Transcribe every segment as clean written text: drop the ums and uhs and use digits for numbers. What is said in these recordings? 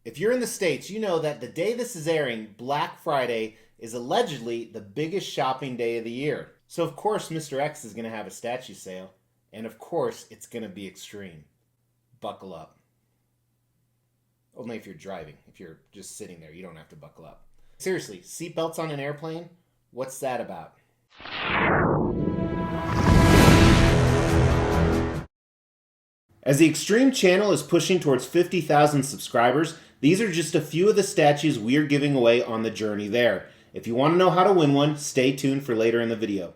If you're in the States, you know that the day this is airing, Black Friday, is allegedly the biggest shopping day of the year. So of course Mr. X is going to have a statue sale. And of course it's going to be extreme. Buckle up. Only if you're driving. If you're just sitting there, you don't have to buckle up. Seriously, seatbelts on an airplane? What's that about? As the Extreme channel is pushing towards 50,000 subscribers, these are just a few of the statues we are giving away on the journey there. If you want to know how to win one, stay tuned for later in the video.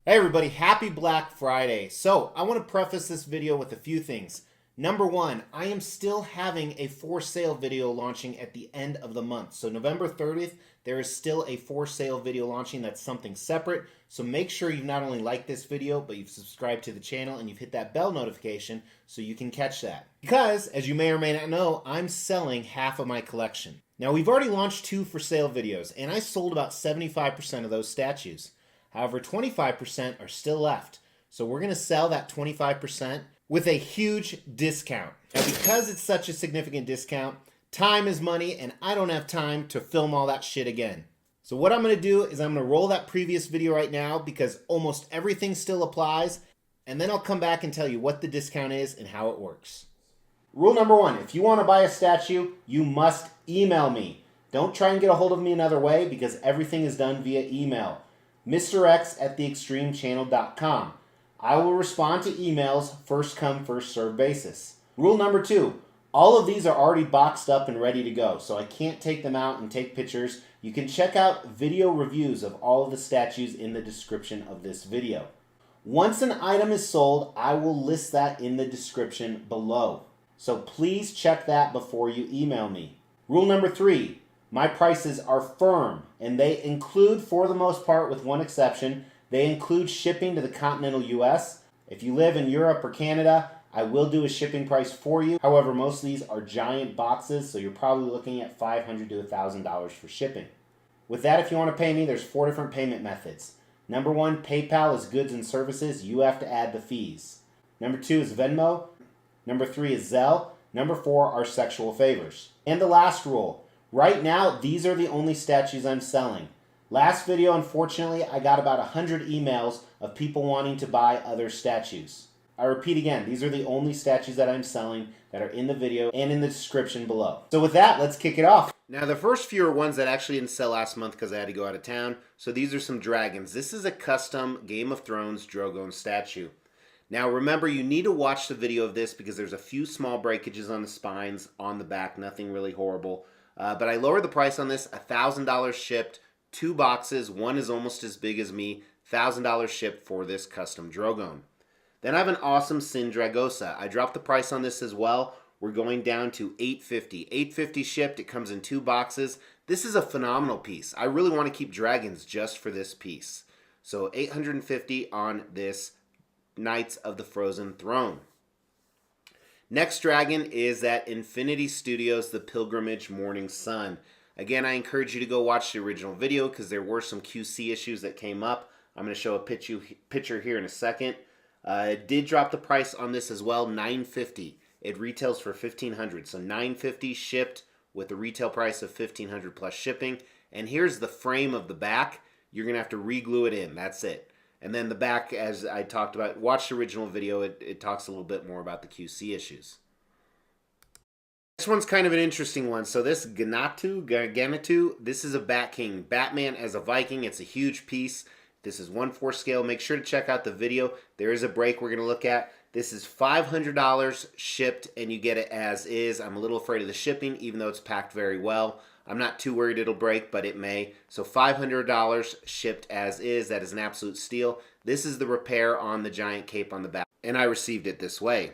Hey everybody, happy Black Friday. So, I want to preface this video with a few things. Number one, I am still having a for sale video launching at the end of the month. So November 30th, there is still a for sale video launching that's something separate. So make sure you've not only liked this video, but you've subscribed to the channel and you've hit that bell notification so you can catch that. Because, as you may or may not know, I'm selling half of my collection. Now we've already launched 2 for sale videos and I sold about 75% of those statues. However, 25% are still left. So we're going to sell that 25% with a huge discount. Now because it's such a significant discount, time is money and I don't have time to film all that shit again. So what I'm going to do is I'm going to roll that previous video right now because almost everything still applies, and then I'll come back and tell you what the discount is and how it works. Rule number 1, if you want to buy a statue, you must email me. Don't try and get a hold of me another way because everything is done via email. MrX@theextremechannel.com. I will respond to emails first come, first served basis. Rule number 2, all of these are already boxed up and ready to go, so I can't take them out and take pictures. You can check out video reviews of all of the statues in the description of this video. Once an item is sold, I will list that in the description below. So please check that before you email me. Rule number 3, my prices are firm, and they include, for the most part with one exception, they include shipping to the continental US. If you live in Europe or Canada, I will do a shipping price for you. However, most of these are giant boxes, so you're probably looking at $500 to $1,000 for shipping. With that, if you want to pay me, there's 4 different payment methods. Number 1, PayPal is goods and services. You have to add the fees. Number 2 is Venmo. Number 3 is Zelle. Number 4 are sexual favors. And the last rule, right now, these are the only statues I'm selling. Last video, unfortunately, I got about 100 emails of people wanting to buy other statues. I repeat again, these are the only statues that I'm selling that are in the video and in the description below. So with that, let's kick it off. Now the first few are ones that actually didn't sell last month because I had to go out of town. So these are some dragons. This is a custom Game of Thrones Drogon statue. Now remember, you need to watch the video of this because there's a few small breakages on the spines, on the back, nothing really horrible. But I lowered the price on this, $1,000 shipped, 2 boxes, one is almost as big as me, $1,000 shipped for this custom Drogon. Then I have an awesome SinDragosa. I dropped the price on this as well. We're going down to $850. $850 shipped. It comes in 2 boxes. This is a phenomenal piece. I really want to keep dragons just for this piece. So $850 on this Knights of the Frozen Throne. Next dragon is that Infinity Studios The Pilgrimage Morning Sun. Again, I encourage you to go watch the original video because there were some QC issues that came up. I'm going to show a picture here in a second. Did drop the price on this as well, $950. It retails for $1,500, so $950 shipped with a retail price of $1,500 plus shipping. And here's the frame of the back. You're gonna have to re-glue it in. That's it. And then the back, as I talked about, watch the original video. It talks a little bit more about the QC issues. This one's kind of an interesting one. So this Gantaku, this is a Batking, Batman as a Viking. It's a huge piece. This is 1/4 scale. Make sure to check out the video. There is a break we're going to look at. This is $500 shipped, and you get it as is. I'm a little afraid of the shipping, even though it's packed very well. I'm not too worried it'll break, but it may. So $500 shipped as is. That is an absolute steal. This is the repair on the giant cape on the back, and I received it this way.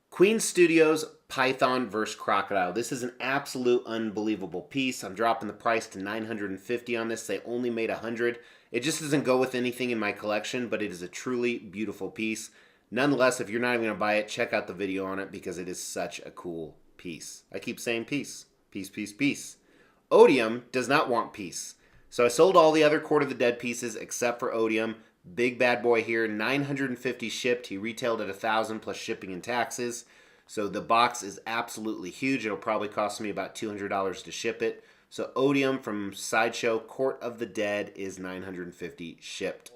Queen Studios Python vs. Crocodile. This is an absolute unbelievable piece. I'm dropping the price to $950 on this. They only made 100. It just doesn't go with anything in my collection, but it is a truly beautiful piece. Nonetheless, if you're not even going to buy it, check out the video on it because it is such a cool piece. I keep saying peace. Peace, peace, peace. Odium does not want peace. So I sold all the other Court of the Dead pieces except for Odium. Big bad boy here, $950 shipped. He retailed at $1,000 plus shipping and taxes. So the box is absolutely huge. It'll probably cost me about $200 to ship it. So Odium from Sideshow, Court of the Dead is $950 shipped.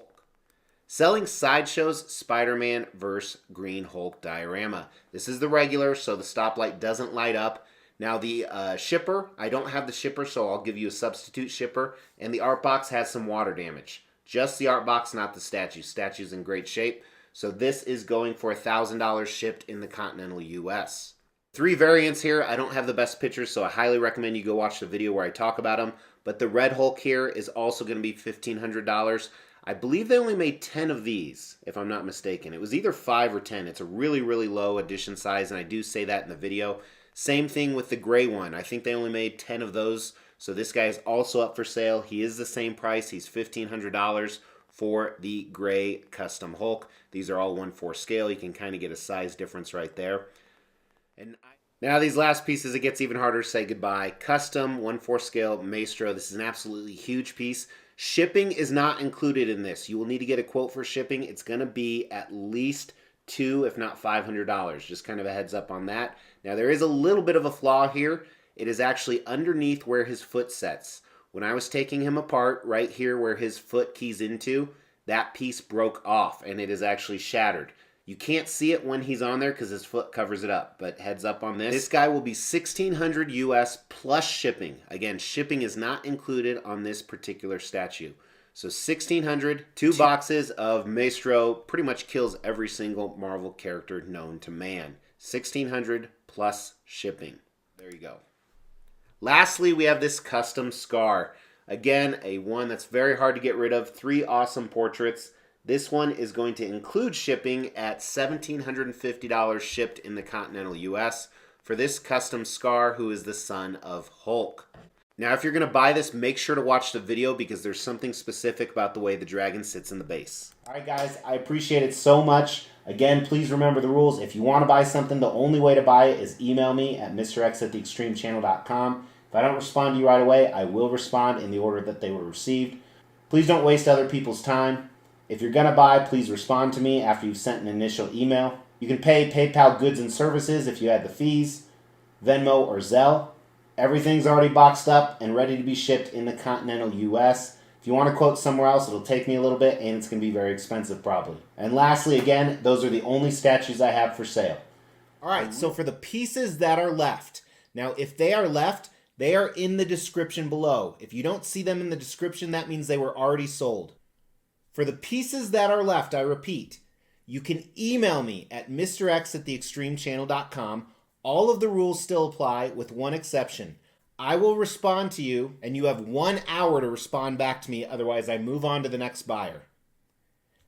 Selling Sideshow's Spider-Man vs. Green Hulk diorama. This is the regular, so the stoplight doesn't light up. Now the shipper, I don't have the shipper, so I'll give you a substitute shipper. And the art box has some water damage. Just the art box, not the statue. Statue's in great shape. So this is going for $1,000 shipped in the continental US. 3 variants here. I don't have the best pictures, so I highly recommend you go watch the video where I talk about them. But the Red Hulk here is also going to be $1,500. I believe they only made 10 of these, if I'm not mistaken. It was either 5 or 10. It's a really, really low edition size, and I do say that in the video. Same thing with the gray one. I think they only made 10 of those. So this guy is also up for sale. He is the same price. He's $1,500 for the gray custom Hulk. These are all 1/4 scale. You can kind of get a size difference right there. And now these last pieces, it gets even harder to say goodbye. Custom 1/4 scale Maestro. This is an absolutely huge piece. Shipping is not included in this. You will need to get a quote for shipping. It's going to be at least $200, if not $500. Just kind of a heads up on that. Now there is a little bit of a flaw here. It is actually underneath where his foot sets. When I was taking him apart, right here where his foot keys into, that piece broke off and it is actually shattered. You can't see it when he's on there because his foot covers it up, but heads up on this. This guy will be $1,600 US plus shipping. Again, shipping is not included on this particular statue. So $1,600, 2 boxes of Maestro, pretty much kills every single Marvel character known to man. $1,600 plus shipping. There you go. Lastly, we have this custom Skaar. Again, a one that's very hard to get rid of. 3 awesome portraits. This one is going to include shipping at $1,750 shipped in the continental US for this custom Skaar, who is the son of Hulk. Now, if you're going to buy this, make sure to watch the video because there's something specific about the way the dragon sits in the base. All right, guys, I appreciate it so much. Again, please remember the rules. If you want to buy something, the only way to buy it is email me at mrx@theextremechannel.com. If I don't respond to you right away, I will respond in the order that they were received. Please don't waste other people's time. If you're going to buy, please respond to me after you've sent an initial email. You can pay PayPal goods and services if you add the fees, Venmo or Zelle. Everything's already boxed up and ready to be shipped in the continental US. If you want to quote somewhere else, it'll take me a little bit and it's going to be very expensive probably. And lastly, again, those are the only statues I have for sale. All right, so for the pieces that are left, now if they are left, they are in the description below. If you don't see them in the description, that means they were already sold. For the pieces that are left, I repeat, you can email me at mrx@theextremechannel.com. All of the rules still apply with one exception. I will respond to you, and you have 1 hour to respond back to me. Otherwise, I move on to the next buyer.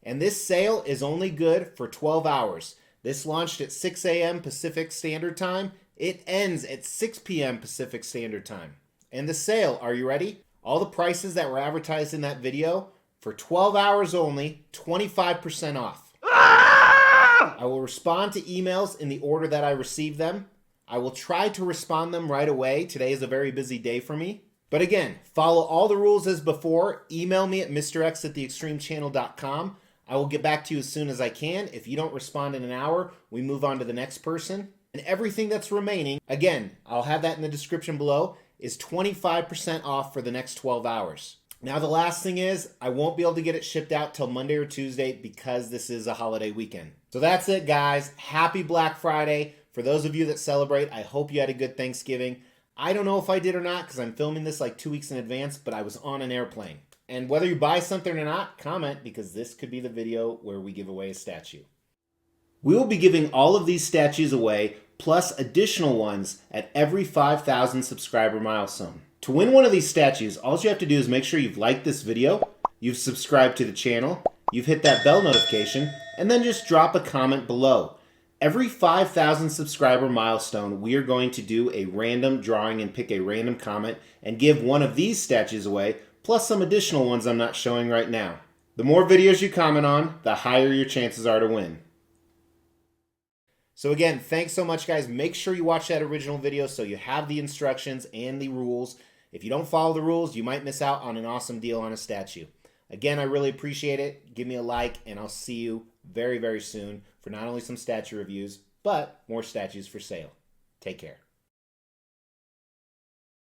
And this sale is only good for 12 hours. This launched at 6 a.m. Pacific Standard Time. It ends at 6 p.m. Pacific Standard Time. And the sale, are you ready? All the prices that were advertised in that video, for 12 hours only, 25% off. I will respond to emails in the order that I receive them. I will try to respond them right away. Today is a very busy day for me. But again, follow all the rules as before. Email me at mrx@theextremechannel.com. I will get back to you as soon as I can. If you don't respond in an hour, we move on to the next person. And everything that's remaining, again, I'll have that in the description below, is 25% off for the next 12 hours. Now the last thing is, I won't be able to get it shipped out till Monday or Tuesday because this is a holiday weekend. So that's it, guys. Happy Black Friday. For those of you that celebrate, I hope you had a good Thanksgiving. I don't know if I did or not because I'm filming this like 2 weeks in advance, but I was on an airplane. And whether you buy something or not, comment because this could be the video where we give away a statue. We will be giving all of these statues away, plus additional ones at every 5,000 subscriber milestone. To win one of these statues, all you have to do is make sure you've liked this video, you've subscribed to the channel, you've hit that bell notification, and then just drop a comment below. Every 5,000 subscriber milestone, we are going to do a random drawing and pick a random comment and give one of these statues away, plus some additional ones I'm not showing right now. The more videos you comment on, the higher your chances are to win. So again, thanks so much, guys. Make sure you watch that original video so you have the instructions and the rules. If you don't follow the rules, you might miss out on an awesome deal on a statue. Again, I really appreciate it. Give me a like, and I'll see you very, very soon for not only some statue reviews, but more statues for sale. Take care.